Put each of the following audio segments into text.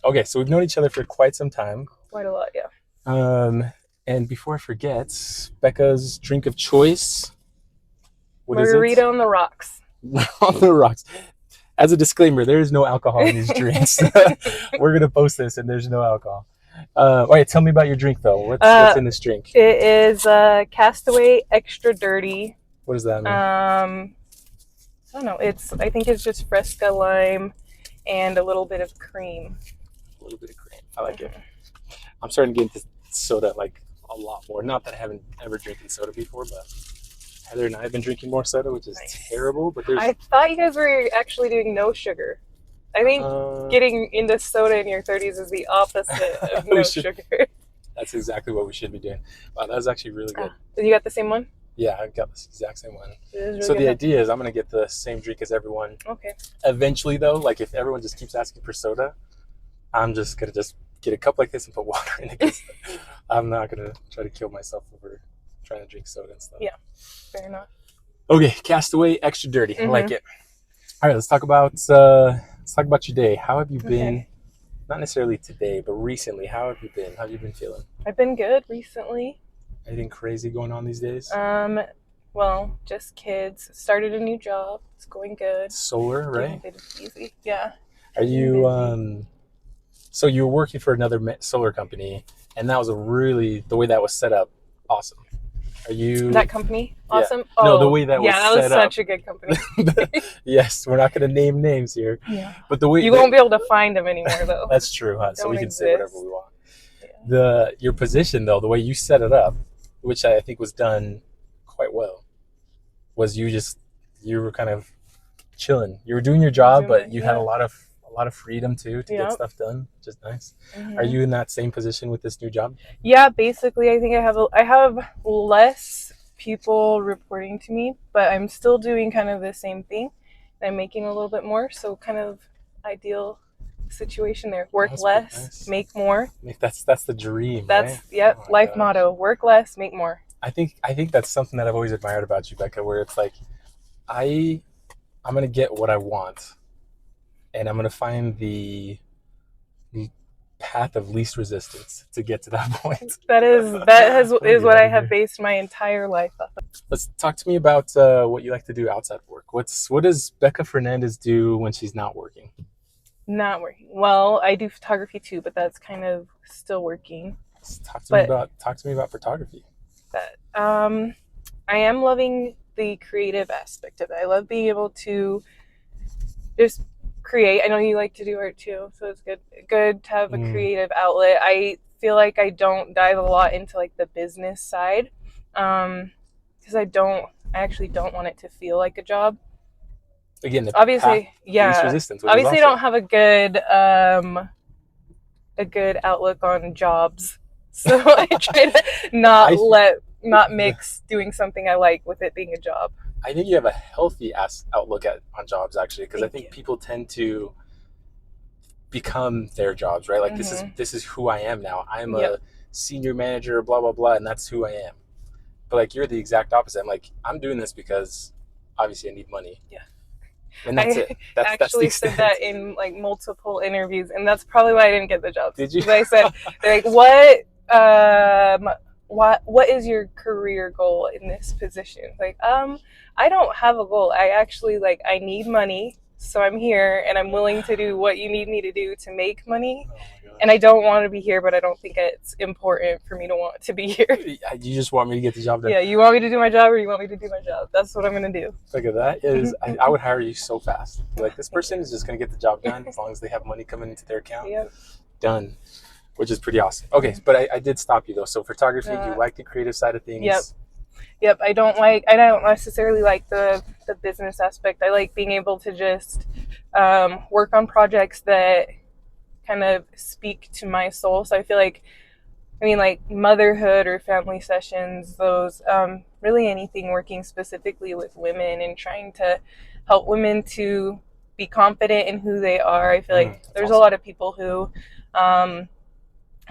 Okay, so we've known each other for quite some time. Quite a lot, yeah. And before I forget, Becca's drink of choice. What is it? Margarita on the rocks. On the rocks. As a disclaimer, there is no alcohol in these drinks. We're gonna post this, and there's no alcohol. All right, tell me about your drink though. What's in this drink? It is Castaway Extra Dirty. What does that mean? I don't know. I think it's just Fresca lime and a little bit of cream. A little bit of cream. I like it. I'm starting to get into soda like a lot more. Not that I haven't ever drinking soda before, but Heather and I have been drinking more soda, which is terrible. But I thought you guys were actually doing no sugar. I think getting into soda in your 30s is the opposite of no sugar. That's exactly what we should be doing. Wow, that was actually really good. You got the same one? Yeah, I got the exact same one. Really so the idea is I'm going to get the same drink as everyone. Okay. Eventually, though, like if everyone just keeps asking for soda, I'm just going to just get a cup like this and put water in it. I'm not going to try to kill myself over trying to drink soda and stuff. Yeah, fair enough. Okay, Castaway Extra Dirty. I like it. All right, let's talk about your day. How have you been? Okay. Not necessarily today, but recently. How have you been? How have you been feeling? I've been good recently. Anything crazy going on these days? Well, just kids. Started a new job. It's going good. Solar, right? Easy. Yeah. Are you so you were working for another solar company, and that was the way that was set up, awesome. Are you that company? Awesome. Yeah. Oh, no, the way that was set up. Yeah, that was such a good company. Yes, we're not going to name names here. Yeah. But the way you won't be able to find them anymore, though. That's true, huh? So we can say whatever we want. Yeah. Your position, though, the way you set it up, which I think was done quite well, was you were kind of chilling. You were doing your job, but you had a lot of freedom too to get stuff done, which is nice. Mm-hmm. Are you in that same position with this new job? Yeah, basically, I think I have less people reporting to me, but I'm still doing kind of the same thing. I'm making a little bit more, so kind of ideal situation there. Work less, nice. Make more. That's the dream. That's right? Life motto. Work less, make more. I think that's something that I've always admired about you, Becca, where it's like I'm gonna get what I want, and I'm gonna find the path of least resistance to get to that point. is what I have based my entire life on. Let's talk to me about what you like to do outside of work. What does Becca Fernandez do when she's not working? Not working. Well, I do photography too, but that's kind of still working. Talk to me about photography. I am loving the creative aspect of it. I love being able to just create. I know you like to do art too, so it's good to have a creative outlet. I feel like I don't dive a lot into like the business side, because I actually don't want it to feel like a job. Again, obviously, least resistance. Obviously, I don't have a good outlook on jobs, so I try to not mix doing something I like with it being a job. I think you have a healthy outlook on jobs, actually, because I think people tend to become their jobs, right? Like this is who I am now. I'm a senior manager, blah blah blah, and that's who I am. But like you're the exact opposite. I'm like, I'm doing this because obviously I need money. Yeah. And that's it. That's the extent. Said that in like multiple interviews, and that's probably why I didn't get the job. Did you? I said, they're like, what is your career goal in this position? Like, I don't have a goal. I actually I need money, so I'm here, and I'm willing to do what you need me to do to make money. And I don't want to be here, but I don't think it's important for me to want to be here. You just want me to get the job done. Yeah, you want me to do my job, or you want me to do my job? That's what I'm going to do. Look at that. I would hire you so fast. Like, this person is just going to get the job done as long as they have money coming into their account. Yep. Done. Which is pretty awesome. Okay, but I did stop you, though. So photography, you like the creative side of things. Yep. I don't necessarily like the business aspect. I like being able to just work on projects that kind of speak to my soul. So I feel like motherhood or family sessions, those really anything working specifically with women and trying to help women to be confident in who they are. I feel like there's awesome. A lot of people who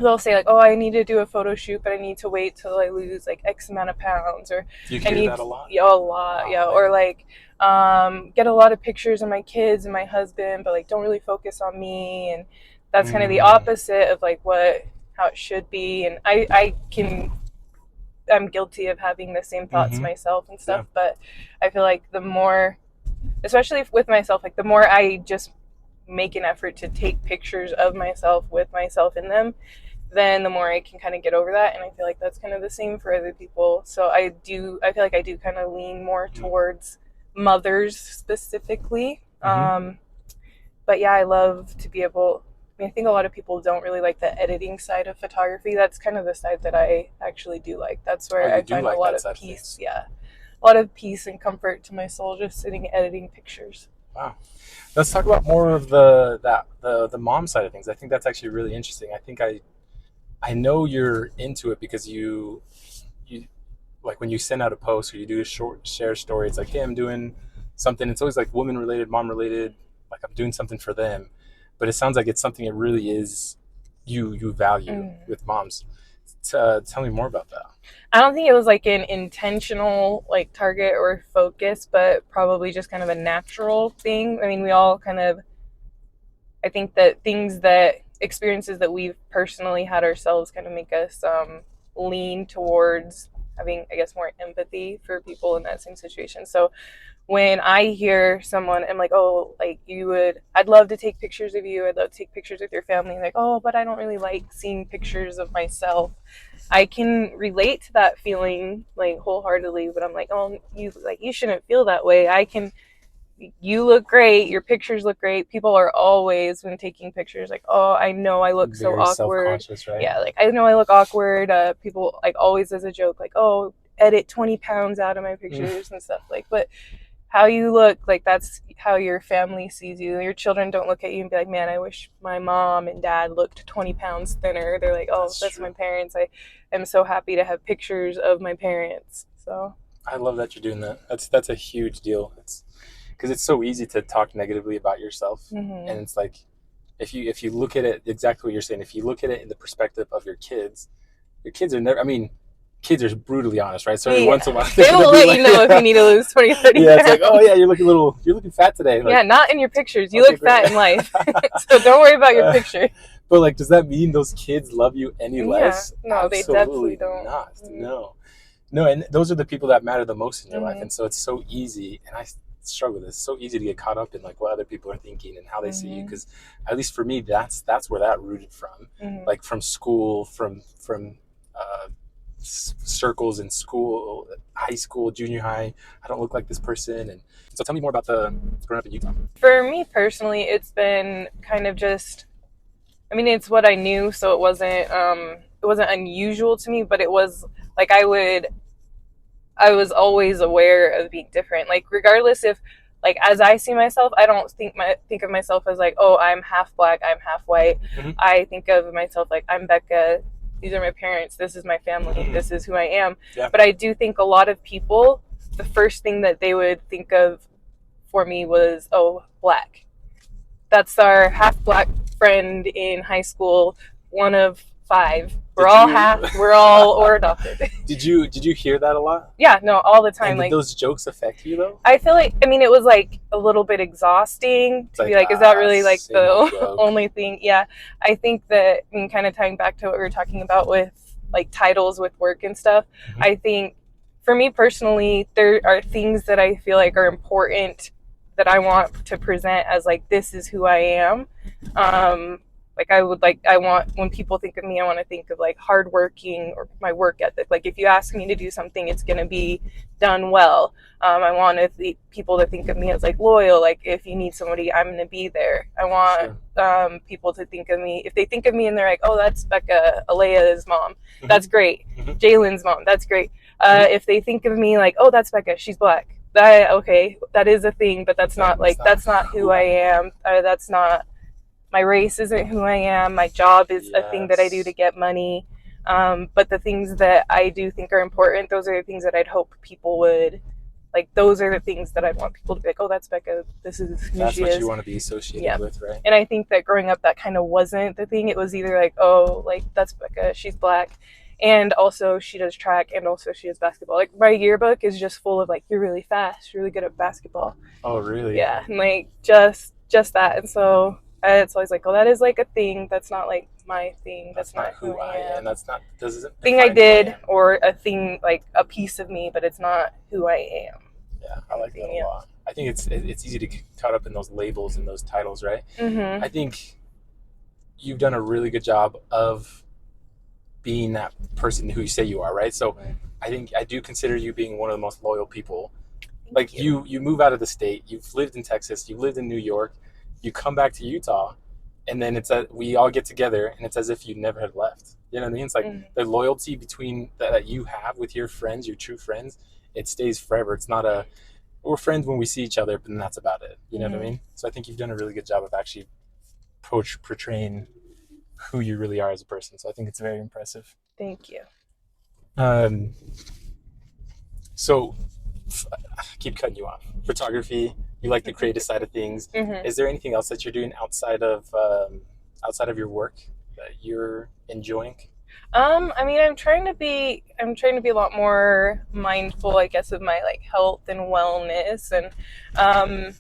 they'll say like, oh, I need to do a photo shoot, but I need to wait till I lose like X amount of pounds, or do you hear that a lot? Yeah, a lot. Wow, yeah. Or like get a lot of pictures of my kids and my husband, but like don't really focus on me. And that's kind of the opposite of like how it should be. And I'm guilty of having the same thoughts myself and stuff, but I feel like the more, especially with myself, like the more I just make an effort to take pictures of myself with myself in them, then the more I can kind of get over that. And I feel like that's kind of the same for other people. So I feel like I do kind of lean more towards mothers specifically. But yeah, I love to be able, I think a lot of people don't really like the editing side of photography. That's kind of the side that I actually do like. That's where I find a lot of peace. Yeah. A lot of peace and comfort to my soul just sitting editing pictures. Wow. Let's talk about more of the mom side of things. I think that's actually really interesting. I think I know you're into it because you like when you send out a post or you do a short share story, it's like, hey, I'm doing something. It's always like woman related, mom related, like I'm doing something for them. But it sounds like it's something that really is you value with moms. Tell me more about that. I don't think it was like an intentional like target or focus, but probably just kind of a natural thing. I mean, we all kind of, I think that experiences that we've personally had ourselves kind of make us lean towards having, I guess, more empathy for people in that same situation. So when I hear someone, I'm like, oh, like I'd love to take pictures of you. I'd love to take pictures with your family. Like, oh, but I don't really like seeing pictures of myself. I can relate to that feeling like wholeheartedly, but I'm like, oh, you shouldn't feel that way. You look great. Your pictures look great. People are always, when taking pictures, like, oh, I know I look so awkward. Right? Yeah, like I know I look awkward. People like always as a joke, like, oh, edit 20 pounds out of my pictures and stuff. Like, but how you look, like that's how your family sees you. Your children don't look at you and be like, man, I wish my mom and dad looked 20 pounds thinner. They're like, oh, that's my parents. I am so happy to have pictures of my parents. So I love that you're doing that. That's a huge deal. It's because it's so easy to talk negatively about yourself, and it's like if you look at it exactly what you're saying, if you look at it in the perspective of your kids are never, I mean, kids are brutally honest, right? So every once in a while they will let you know if you need to lose 20, 30 yeah, it's like, oh yeah, you're looking fat today. Like, yeah, not in your pictures. You look fat in life. So don't worry about your picture. But like, does that mean those kids love you any less? No, absolutely they definitely don't. Not. No, and those are the people that matter the most in your life, and so it's so easy, and I struggle with this. It's so easy to get caught up in like what other people are thinking and how they see you, because at least for me, that's where that rooted from, like from school, from circles in school, high school, junior high. I don't look like this person, and so tell me more about the growing up in Utah. For me personally, it's been kind of just, I mean, it's what I knew, so it wasn't unusual to me, but it was like I was always aware of being different. Like regardless if, like as I see myself, I don't think of myself as like, oh, I'm half black, I'm half white. I think of myself like, I'm Becca. These are my parents. This is my family. This is who I am. Yeah. But I do think a lot of people, the first thing that they would think of for me was, oh, black. That's our half black friend in high school, one of 5. We're all or adopted. Did you hear that a lot? Yeah, no, all the time. And did those jokes affect you though? I feel like, I mean, it was like a little bit exhausting to be like, is that really like the only thing? Yeah, I think that, I mean, kind of tying back to what we were talking about with like titles with work and stuff, I think for me personally, there are things that I feel like are important that I want to present as like, this is who I am. I want, when people think of me, I want to think of like hardworking or my work ethic. Like if you ask me to do something, it's going to be done well. I want people to think of me as like loyal. Like if you need somebody, I'm going to be there. I want people to think of me. If they think of me and they're like, oh, that's Becca, Alea's mom. That's great. Jalen's mom. That's great. If they think of me like, oh, that's Becca, she's black. Okay, that is a thing, but that's not who I am. That's not, my race isn't who I am. My job is a thing that I do to get money. But the things that I do think are important, those are the things that I'd hope people would, like, those are the things that I'd want people to be like, oh, that's Becca. This is who she is. That's what you want to be associated with, right? And I think that growing up, that kind of wasn't the thing. It was either like, oh, like, that's Becca. She's black. And also she does track, and also she does basketball. Like my yearbook is just full of like, you're really fast, you're really good at basketball. Oh, really? Yeah. And like just that. And so It's always like, oh, that is like a thing. That's not like my thing. That's That's not not who who I I am. am. That's not doesn't Thing I define who I did, am. or a thing like a piece of me, but it's not who I am. Yeah, I Kind of like that thing, a yeah. lot. I think it's easy to get caught up in those labels and those titles, right? Mm-hmm. I think you've done a really good job of being that person who you say you are, right? So I think I do consider you being one of the most loyal people. Like you move out of the state, you've lived in Texas, you've lived in New York, you come back to Utah, and then we all get together, and it's as if you never had left. You know what I mean? It's like Mm-hmm. the loyalty between that you have with your friends, your true friends, it stays forever. It's not a we're friends when we see each other, but then that's about it. You know what I mean? So I think you've done a really good job of actually portraying who you really are as a person. So I think it's very impressive. Thank you. Um, so I keep cutting you off. Photography, you like the creative side of things. Mm-hmm. Is there anything else that you're doing outside of your work that you're enjoying? I mean, I'm trying to be a lot more mindful, I guess, of my like health and wellness, and um,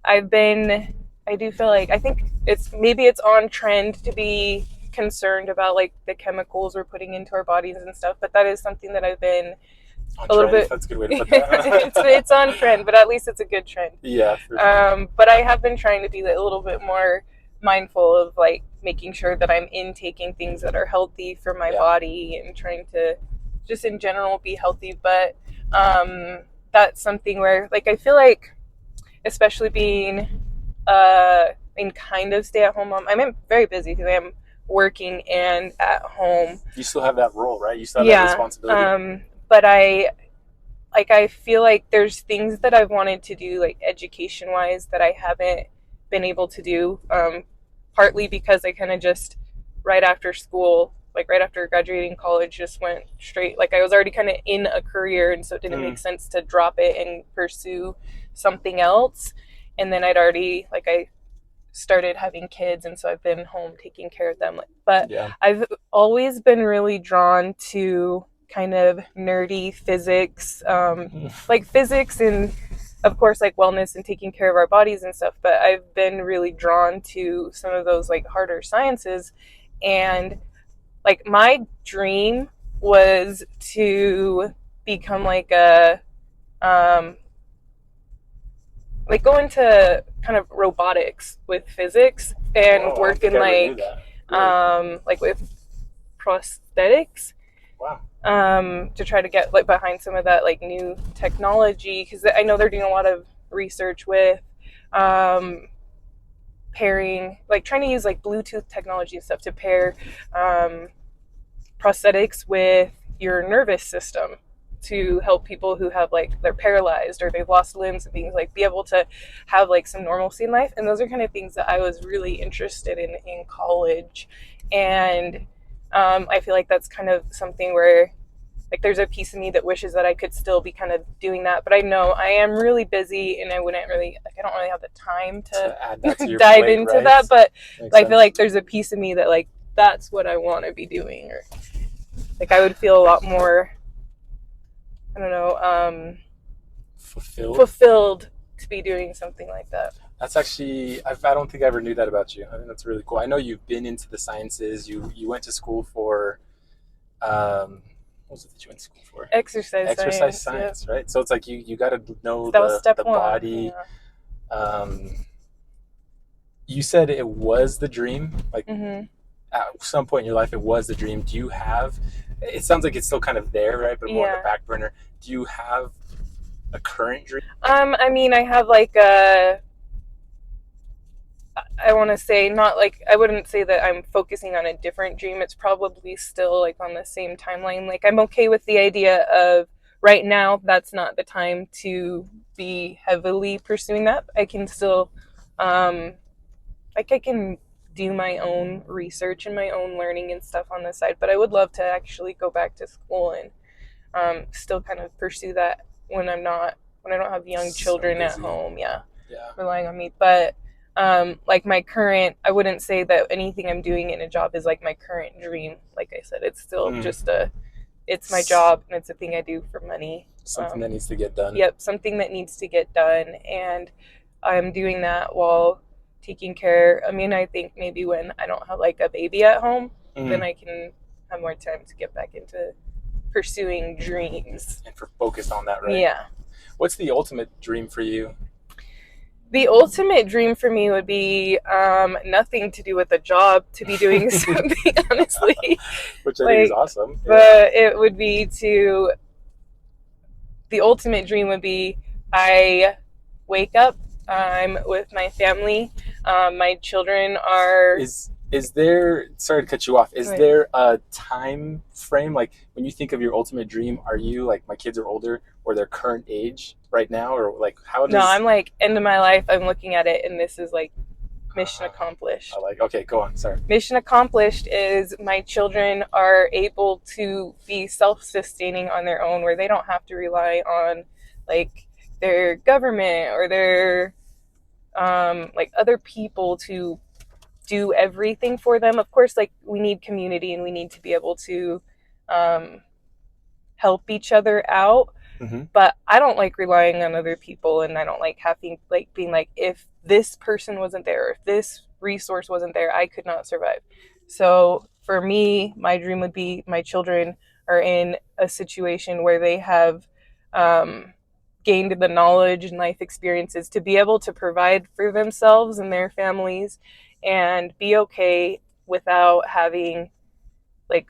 I've been, I do feel like I think it's on trend to be concerned about like the chemicals we're putting into our bodies and stuff, but that is something that I've been On a little trend? bit. That's a good way to put it's that. it's on trend, but at least it's a good trend. Yeah, for sure. But I have been trying to be a little bit more mindful of like making sure that I'm intaking things that are healthy for my Yeah. body and trying to just in general be healthy. But that's something where like I feel like, especially being in kind of stay at home mom, I'm very busy because I'm working and at home. You still have that role, right? You still have that Yeah. responsibility. But I feel like there's things that I've wanted to do like education wise that I haven't been able to do. Partly because I kind of just right after school, like right after graduating college, just went straight. Like I was already kind of in a career, and so it didn't make sense to drop it and pursue something else. And then I started having kids, and so I've been home taking care of them. But Yeah. I've always been really drawn to kind of nerdy physics, like physics and of course like wellness and taking care of our bodies and stuff. But I've been really drawn to some of those like harder sciences, and like my dream was to become um, like go into kind of robotics with physics and Whoa, work in like with prosthetics. Wow. To try to get like behind some of that like new technology, because I know they're doing a lot of research with pairing, like trying to use like Bluetooth technology and stuff to pair prosthetics with your nervous system to help people who have like they're paralyzed or they've lost limbs and things, like be able to have like some normalcy in life. And those are kind of things that I was really interested in college. And I feel like that's kind of something where like there's a piece of me that wishes that I could still be kind of doing that, but I know I am really busy and I wouldn't really like I don't really have the time to add that to your dive plate, into right? that. But Makes I sense. feel like there's a piece of me that like that's what I want to be doing, or like I would feel a lot more, I don't know, fulfilled to be doing something like that. That's actually, I don't think I ever knew that about you. I think that's really cool. I know you've been into the sciences. You went to school for, what was it that you went to school for? Exercise science, right? So it's like you got to know that was step the one. body. Yeah. You said it was the dream. Like Mm-hmm. at some point in your life, it was the dream. Do you have? It sounds like it's still kind of there, right? But more on the back burner. Do you have a current dream? I mean, I have like I want to say not like I wouldn't say that I'm focusing on a different dream. It's probably still like on the same timeline. Like I'm okay with the idea of right now that's not the time to be heavily pursuing that. I can still like I can do my own research and my own learning and stuff on the side, but I would love to actually go back to school and still kind of pursue that when I don't have young children at home, relying on me. But like my current, I wouldn't say that anything I'm doing in a job is like my current dream. Like I said, it's still just it's my job and it's a thing I do for money. Something that needs to get done. Yep, something that needs to get done, and I'm doing that while taking care. I mean, I think maybe when I don't have like a baby at home, then I can have more time to get back into pursuing dreams. And for focused on that, right? Yeah. What's the ultimate dream for you? The ultimate dream for me would be nothing to do with a job, to be doing something, honestly. Which I think is awesome. But it would be the ultimate dream would be I wake up, I'm with my family, my children are... Is there, sorry to cut you off, is there a time frame, like when you think of your ultimate dream, are you like, my kids are older or their current age right now, or like how does... No, I'm like end of my life, I'm looking at it and this is like mission accomplished. I like, okay, go on, sorry. Mission accomplished is my children are able to be self-sustaining on their own, where they don't have to rely on like their government or their like other people to do everything for them. Of course, like we need community and we need to be able to help each other out. Mm-hmm. But I don't like relying on other people, and I don't like having like being like, if this person wasn't there, if this resource wasn't there, I could not survive. So for me, my dream would be my children are in a situation where they have gained the knowledge and life experiences to be able to provide for themselves and their families and be okay without having like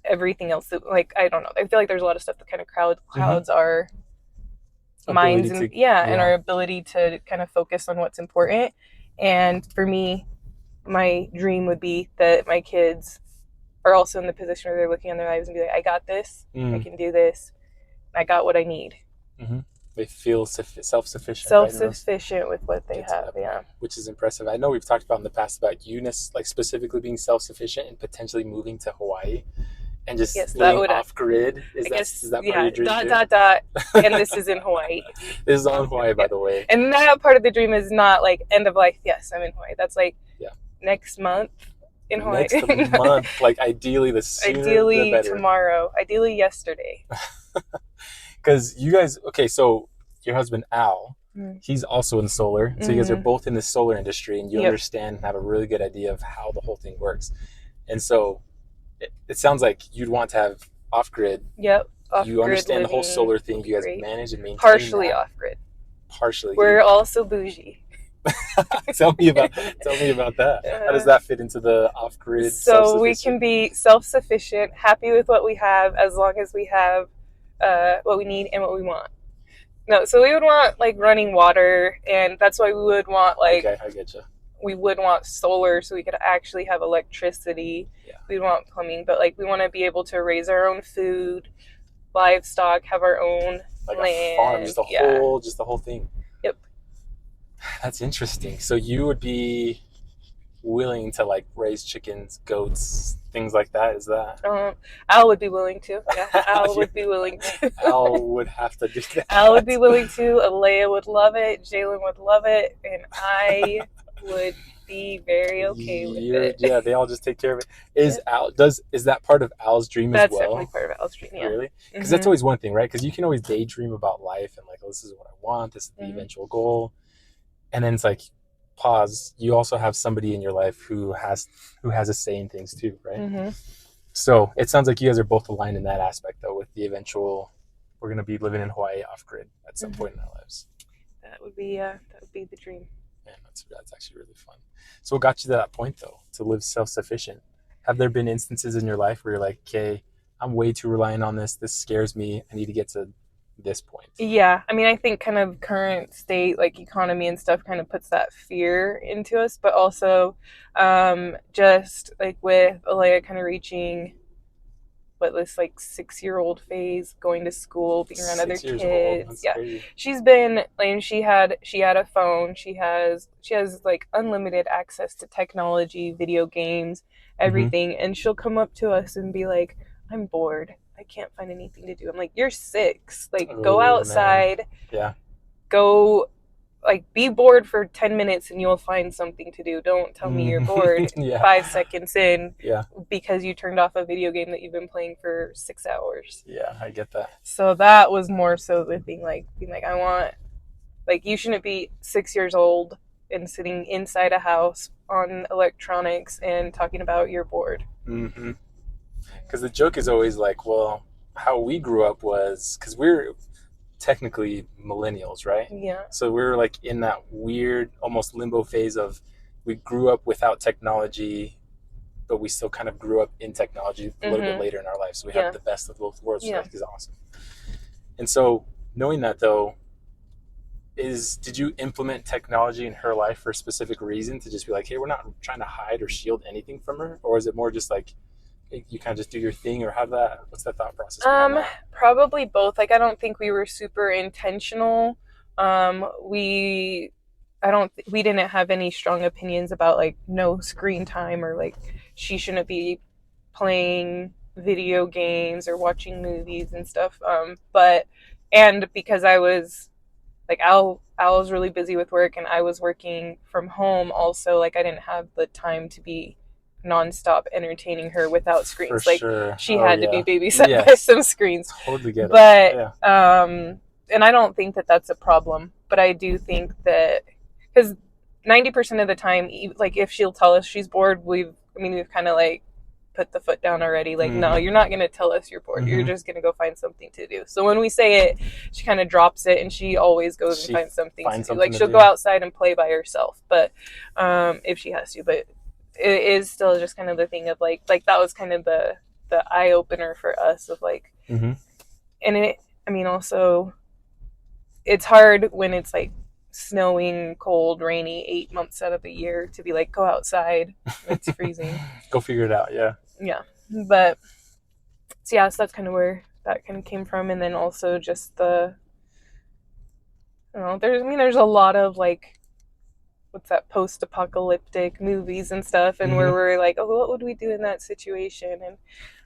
everything else that, like, I don't know, I feel like there's a lot of stuff that kind of clouds our minds and and our ability to kind of focus on what's important. And for me, my dream would be that my kids are also in the position where they're looking on their lives and be like, I got this, I can do this, I got what I need. Mm-hmm. They feel self-sufficient. Self-sufficient with what they have, Which is impressive. I know we've talked about in the past about you, like specifically being self-sufficient and potentially moving to Hawaii and just living off-grid. Is that part of your dream too? And this is in Hawaii. This is all in Hawaii, by the way. And that part of the dream is not like end of life, yes, I'm in Hawaii. That's like next month in Hawaii. Next month, like ideally the sooner the better. Tomorrow, ideally yesterday. Because you guys, okay, so your husband Al, he's also in solar. So you guys are both in the solar industry, and you understand and have a really good idea of how the whole thing works. And so it sounds like you'd want to have off-grid. Yep. You understand the whole solar thing. You guys manage and maintain partially off-grid. Partially. We're also bougie. Tell me about that. How does that fit into the off-grid? So we can be self-sufficient, happy with what we have, as long as we have what we need and what we want. No, so we would want like running water, and that's why we would want like... Okay, I get you. We would want solar so we could actually have electricity. Yeah. We want plumbing, but like we want to be able to raise our own food, livestock, have our own like land. A farm, just the whole thing. Yep. That's interesting. So you would be willing to like raise chickens, goats, things like that? Is that? Al would be willing to. Yeah, Al would be willing to. Al would have to do that. Al would be willing to. Alea would love it. Jalen would love it, and I would be very okay with it. Yeah, they all just take care of it. Is that part of Al's dream as well? That's definitely part of Al's dream. Yeah. Really? Because that's always one thing, right? Because you can always daydream about life and like, oh, this is what I want. This is the eventual goal, and then it's like, pause. You also have somebody in your life who has a say in things too, right? So it sounds like you guys are both aligned in that aspect, though, with the eventual. We're going to be living in Hawaii off grid at some point in our lives. That would be the dream. Man, that's actually really fun. So what got you to that point, though, to live self-sufficient? Have there been instances in your life where you're like, okay, I'm way too reliant on this. This scares me. I need to get to this point. Yeah. I mean, I think kind of current state, like economy and stuff kind of puts that fear into us, but also just like with Alea kind of reaching this like 6-year-old phase, going to school, being around other kids. Yeah. Crazy. She's been like, she had a phone. She has like unlimited access to technology, video games, everything. And she'll come up to us and be like, I'm bored. I can't find anything to do. I'm like, you're 6. Like, go outside. Man. Yeah. Go, like, be bored for 10 minutes and you'll find something to do. Don't tell me you're bored 5 seconds in because you turned off a video game that you've been playing for 6 hours. Yeah, I get that. So that was more so the thing, like, being like, I want, like, you shouldn't be 6 years old and sitting inside a house on electronics and talking about you're bored. Mm-hmm. Because the joke is always like, well, how we grew up was, because we're technically millennials, right? Yeah. So we're like in that weird, almost limbo phase of we grew up without technology, but we still kind of grew up in technology a little bit later in our life. So we have the best of both worlds, which I think is awesome. And so knowing that though, did you implement technology in her life for a specific reason to just be like, hey, we're not trying to hide or shield anything from her? Or is it more just like, you kind of just do your thing, or what's that thought process? Probably both. Like, I don't think we were super intentional. We didn't have any strong opinions about like no screen time or like she shouldn't be playing video games or watching movies and stuff. And because I was like Al was really busy with work and I was working from home also, like I didn't have the time to be nonstop entertaining her without screens. For like sure. she had to be babysat by some screens. Totally get it. But and I don't think that that's a problem, but I do think that because 90% of the time, like if she'll tell us she's bored, we've kind of like put the foot down already. Like, no, you're not going to tell us you're bored. You're just going to go find something to do. So when we say it, she kind of drops it and she always goes and finds something to do. Like she'll go outside and play by herself, but if she has to, but it is still just kind of the thing of like that was kind of the eye opener for us of like, and it, also it's hard when it's like snowing, cold, rainy, 8 months out of the year to be like, go outside. It's freezing. Go figure it out. Yeah. Yeah. But so that's kind of where that kind of came from. And then also just there's a lot of like, what's that, post-apocalyptic movies and stuff. And where we're like, oh, what would we do in that situation? And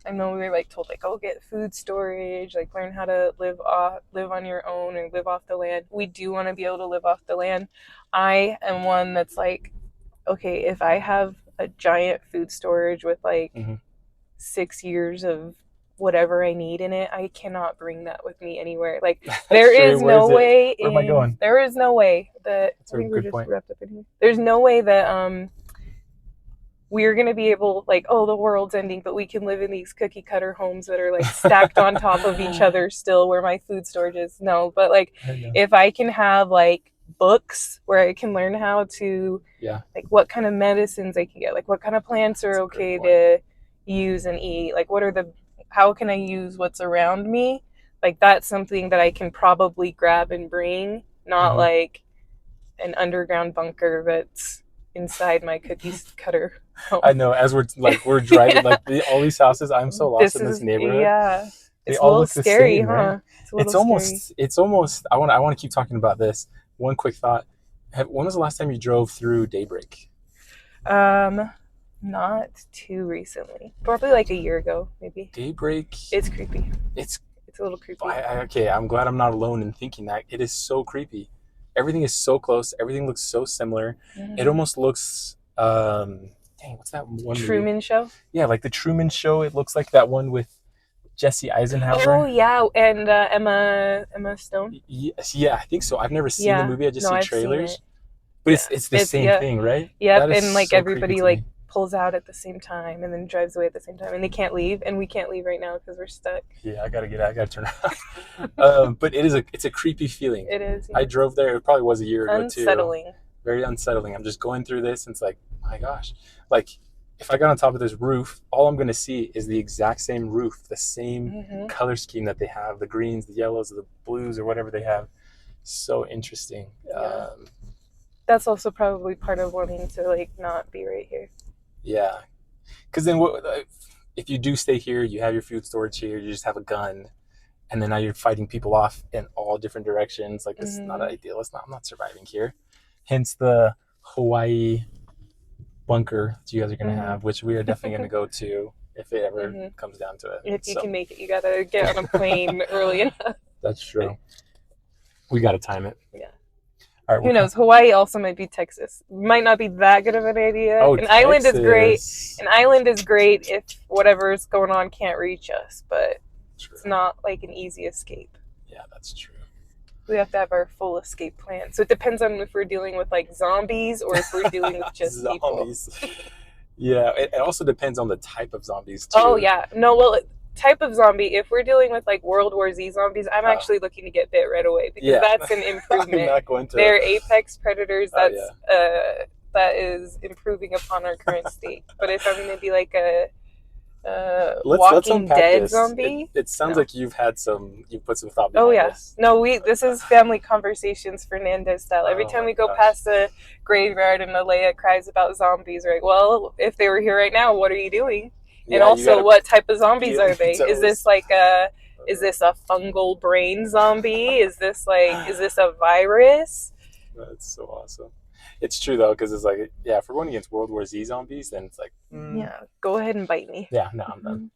I know we were like told like, oh, get food storage, like learn how to live on your own or live off the land. We do want to be able to live off the land. I am one that's like, okay, if I have a giant food storage with like 6 years of whatever I need in it, I cannot bring that with me anywhere. Like there is no way. Where am I going? There is no way that I think we're just wrapped up in here. There's no way that we're going to be able, like, oh, the world's ending, but we can live in these cookie cutter homes that are like stacked on top of each other still where my food storage is. No, but like if I can have like books where I can learn how to, like what kind of medicines I can get, like what kind of plants are okay to use and eat, like how can I use what's around me? Like that's something that I can probably grab and bring, not like an underground bunker that's inside my cookie cutter home. I know, as we're driving like all these houses, I'm so lost in this neighborhood. Yeah, they all look scary, the same, huh? Right? It's almost I want to keep talking about this. One quick thought. When was the last time you drove through Daybreak? Not too recently. Probably like a year ago, maybe. Daybreak. It's creepy. It's a little creepy. Okay, I'm glad I'm not alone in thinking that. It is so creepy. Everything is so close. Everything looks so similar. It almost looks, what's that one? Truman Show? Yeah, like the Truman Show. It looks like that one with Jesse Eisenhower. Oh, yeah, and Emma Stone. Yeah, I think so. I've never seen the movie. I just see trailers. But it's the same thing, right? Yep, and like so everybody like pulls out at the same time and then drives away at the same time, and they can't leave, and we can't leave right now because we're stuck. Yeah, I gotta turn around. But it's a creepy feeling. It is. Yeah. I drove there. It probably was a year ago too. Unsettling. Very unsettling. I'm just going through this, and it's like, my gosh, like if I got on top of this roof, all I'm gonna see is the exact same roof, the same color scheme that they have, the greens, the yellows, the blues, or whatever they have. So interesting. Yeah. That's also probably part of wanting to like not be right here. Yeah, because then if you do stay here, you have your food storage here, you just have a gun, and then now you're fighting people off in all different directions. Like, this is not ideal. I'm not surviving here. Hence the Hawaii bunker that you guys are going to have, which we are definitely going to go to if it ever comes down to it. If you can make it, you got to get on a plane early enough. That's true. We got to time it. Yeah. All right, who knows? Hawaii also might be Texas. Might not be that good of an idea. An island is great. An island is great if whatever's going on can't reach us, but it's not like an easy escape. Yeah, that's true. We have to have our full escape plan. So it depends on if we're dealing with like zombies or if we're dealing with just zombies. People. Yeah, it also depends on the type of zombies too. Oh yeah, no, well, type of zombie. If we're dealing with like World War Z zombies, I'm actually looking to get bit right away because that's an improvement. I'm not going to. They're apex predators. That's that is improving upon our current state. But if I'm going to be like a Walking Dead zombie, it sounds like you've put some thought behind this. No, this is family conversations Fernandez style. Every time we go past a graveyard and Alea cries about zombies, we're like, well, if they were here right now, what are you doing? And also, what type of zombies are they? Is this like is this a fungal brain zombie? Is this a virus? That's so awesome. It's true though, because it's like, yeah, if we're going against World War Z zombies, then it's like, yeah, go ahead and bite me. Yeah, no, I'm done.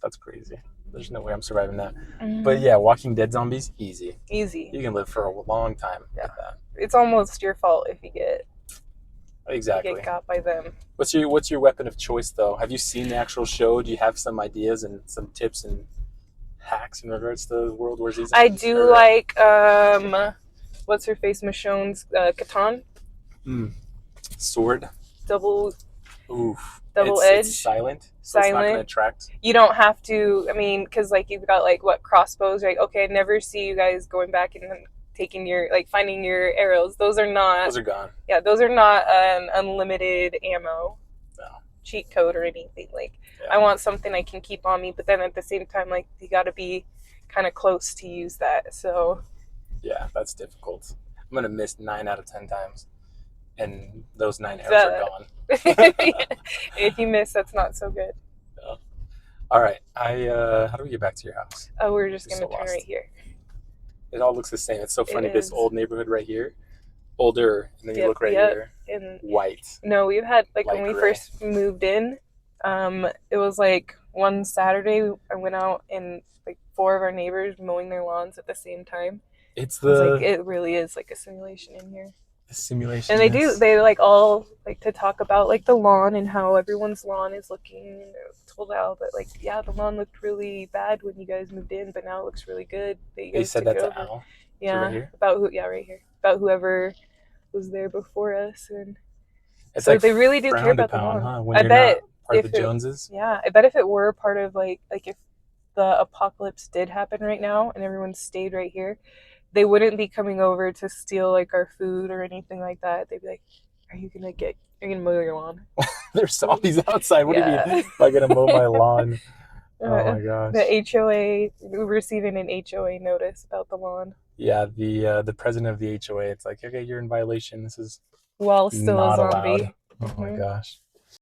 That's crazy. There's no way I'm surviving that. But yeah, Walking Dead zombies, easy. You can live for a long time with that. It's almost your fault if you get got by them. What's your weapon of choice though? Have you seen the actual show? Do you have some ideas and some tips and hacks in regards to World War Z zombies? I do like what's her face, Michonne's Catan. Sword. Double edged. It's silent. So it's not going to attract. You don't have to. I mean, because like you've got like crossbows, right? Okay, I never see you guys going back and taking your finding your arrows. Those are gone. Yeah, those are not an unlimited ammo. No. Cheat code or anything. I want something I can keep on me, but then at the same time, you got to be kind of close to use that. So. Yeah, that's difficult. I'm gonna miss 9 out of 10 times. And those 9 arrows are gone. If you miss, that's not so good. No. All right. How do we get back to your house? Oh, we're just going to turn right here. It all looks the same. It's so funny. This old neighborhood right here, older, and then you look right here, and white. No, we've had, when we first moved in, it was one Saturday, I went out and 4 of our neighbors mowing their lawns at the same time. It really is like a simulation in here. Simulation. And they all to talk about the lawn and how everyone's lawn is looking. And told Al that the lawn looked really bad when you guys moved in, but now it looks really good. They said that to Al. Yeah, right here? Right here, about whoever was there before us, and so they really do care about the lawn. Huh? When I bet part of the Joneses. Yeah, I bet if it were part of if the apocalypse did happen right now and everyone stayed right here, they wouldn't be coming over to steal our food or anything like that. They'd be like, are you gonna mow your lawn? There's zombies outside. What do you mean? Am I gonna mow my lawn? Oh my gosh. The HOA, we're receiving an HOA notice about the lawn. Yeah, the president of the HOA, it's like, okay, you're in violation. This is while still not a zombie. Allowed. Oh my gosh.